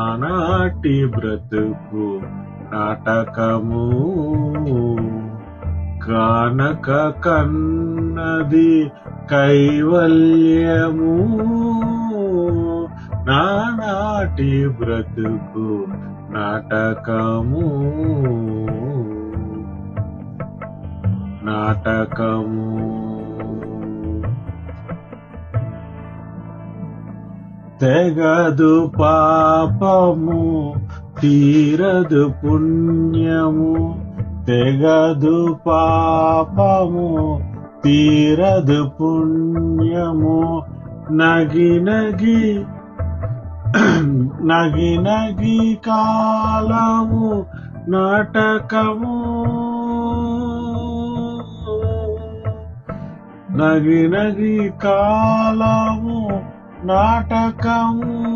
ఆనాటి బ్రతుకు నాటకము కానక కన్నది కైవల్యము. నానాటి బ్రతుకు నాటకము నాటకము. తెగదు పాపము తీరదు పుణ్యము, తెగదు పాపము తీరదు పుణ్యము. నగి నగి నగి నగి కాలము నాటకము, నగి నగి కాలము నాటకము.